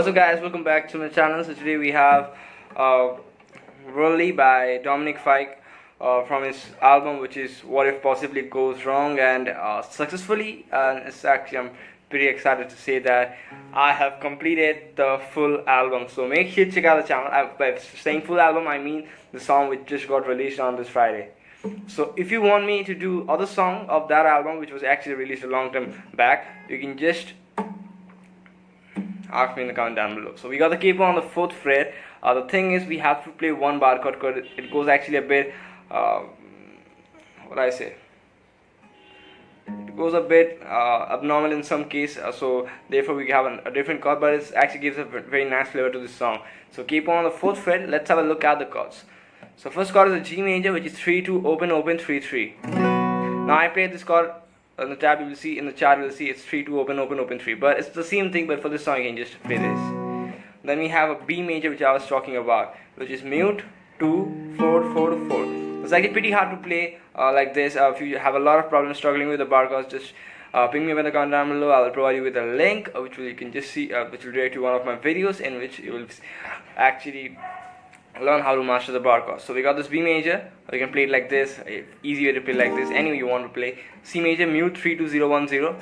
What's up guys, welcome back to my channel. So today we have Wurli by Dominic Fike from his album, which is What If Possibly Goes Wrong, and successfully, and it's actually, I'm pretty excited to say that I have completed the full album. So make sure to check out the channel. By saying full album, I mean the song which just got released on this Friday. So if you want me to do other song of that album, which was actually released a long time back, you can just ask me in the comment down below. So we got the capo on the 4th fret. The thing is, we have to play one bar chord because it goes actually a bit what I say, it goes a bit abnormal in some case, so therefore we have a different chord, but it actually gives a very nice flavor to this song. So capo on the 4th fret. Let's have a look at the chords. So first chord is a G major, which is 3-2 open open 3-3. Now I played this chord on the tab. You will see in the chart, you will see it's 3-2 open open open 3, but it's the same thing, but for this song you can just play this. Then we have a B major, which I was talking about, which is mute 2 4 4 to 4. It's actually pretty hard to play like this. If you have a lot of problems struggling with the bar chords, just ping me in the comment down below. I will provide you with a link which you can just see, which will direct to one of my videos in which you will actually learn how to master the bar chords. So we got this B major. You can play it like this. Easy way to play like this. Any way you want to play. C major, mute 3 2 0 1 0.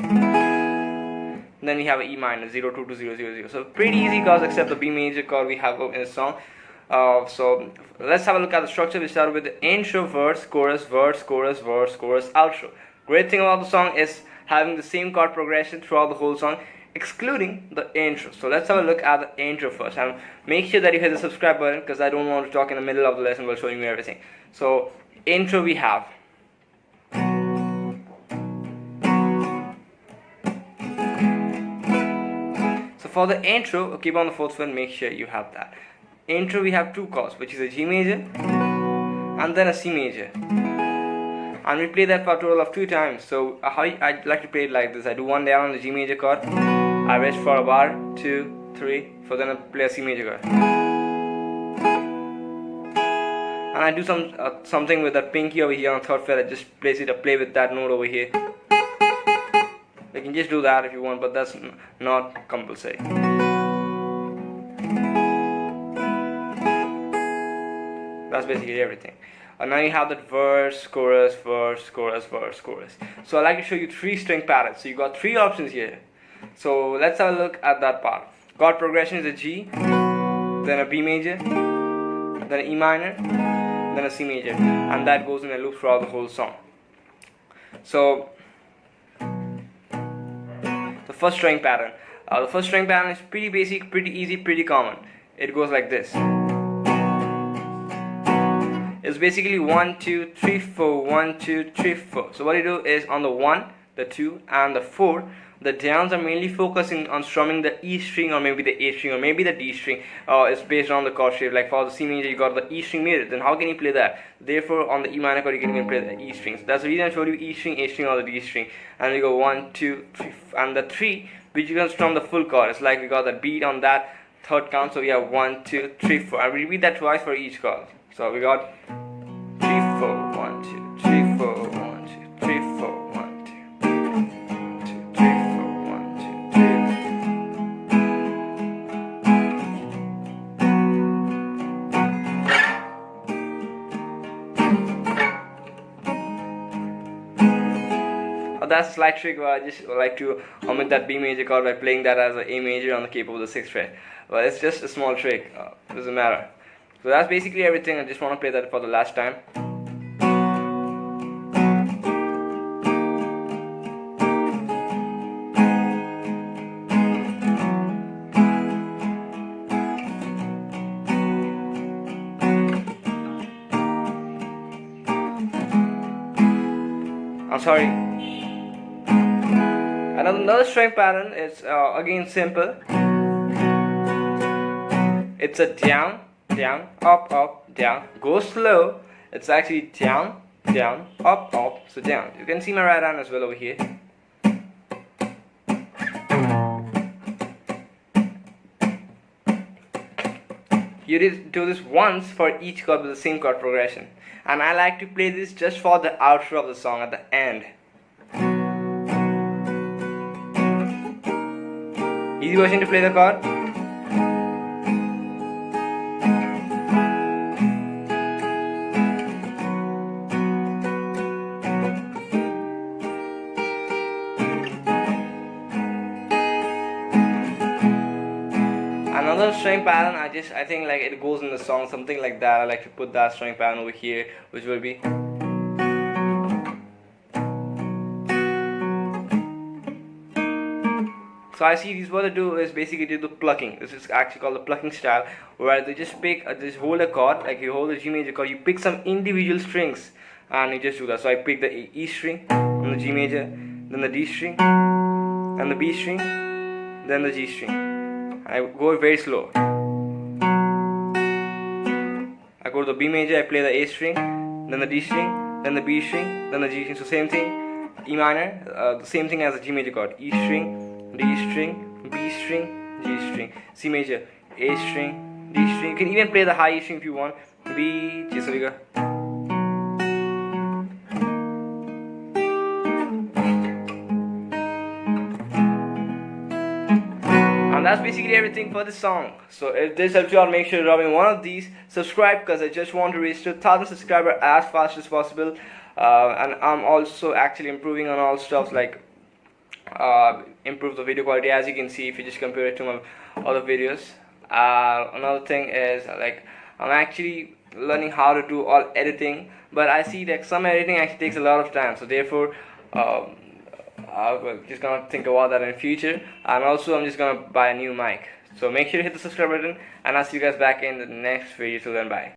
Then we have an E minor 0 2 2 0 0 0. So pretty easy chords, except the B major chord we have in the song. So let's have a look at the structure. We start with the intro, verse, chorus, verse, chorus, verse, chorus, outro. Great thing about the song is having the same chord progression throughout the whole song, excluding the intro. So let's have a look at the intro first, and make sure that you hit the subscribe button because I don't want to talk in the middle of the lesson while showing you everything. So intro we have. So for the intro, keep on the 4th fret, make sure you have that. Intro we have two chords, which is a G major and then a C major, and we play that for a total of 2 times. So I like to play it like this. I do one down on the G major chord, I rest for a bar, 2 3, for then I play a C major chord, and I do something with that pinky over here on the 3rd fret. I just play with that note over here. You can just do that if you want, but that's not compulsory. That's basically everything. And now you have that verse, chorus, verse, chorus, verse, chorus. So I like to show you 3 string patterns. So you got 3 options here. So let's have a look at that part. Chord progression is a G, then a B major, then an E minor, then a C major, and that goes in a loop throughout the whole song. So the first string pattern. The first string pattern is pretty basic, pretty easy, pretty common. It goes like this. It's basically 1 2 3 4 1 2 3 4. So what you do is on the 1, the 2, and the 4, the downs are mainly focusing on strumming the E string, or maybe the A string, or maybe the D string. It's based on the chord shape. Like for the C major, you got the E string muted. Then how can you play that? Therefore, on the E minor chord, you can even play the E strings. That's the reason I showed you E string, A string, or the D string. And we go 1 2 3, and the 3, which you can strum the full chord. It's like we got that beat on that 3rd count. So we have 1 2 3 4, and we repeat that twice for each chord. So we got 3 4 1 2 3 4 1 2 3 4 1 2 3 4 1 2 3. That's a slight trick where I just like to omit that B major chord by playing that as an A major on the capo of the 6th fret. But it's just a small trick. Doesn't matter. So that's basically everything. I just want to play that for the last time. I'm sorry. Another string pattern is again simple. It's a down, down, up, up, down. Go slow. It's actually down, down, up, up, so down. You can see my right hand as well over here. You do this once for each chord with the same chord progression. And I like to play this just for the outro of the song at the end. Easy version to play the chord. strumming pattern, I think like it goes in the song, something like that. I like to put that strumming pattern over here, which will be. So I see these what they do is basically do the plucking. This is actually called the plucking style, where they just pick, just hold a chord, like you hold a G major chord, you pick some individual strings, and you just do that. So I pick the E string, then the G major, then the D string, and the B string, then the G string. I go very slow. I go to the B major, I play the A string, then the D string, then the B string, then the G string. So same thing, E minor, the same thing as the G major chord. E string, D string, B string, G string, C major, A string, D string. You can even play the high E string if you want. B, G, so we go. And that's basically everything for this song. So if this helps you out, make sure to drop in one of these. Subscribe, because I just want to reach 2,000 subscribers as fast as possible. And I'm also actually improving on all stuff like improve the video quality, as you can see if you just compare it to my other videos. Another thing is like I'm actually learning how to do all editing, but I see that some editing actually takes a lot of time, so therefore I'm just gonna think about that in the future. And also I'm just gonna buy a new mic. So make sure to hit the subscribe button, and I'll see you guys back in the next video. Till then, bye.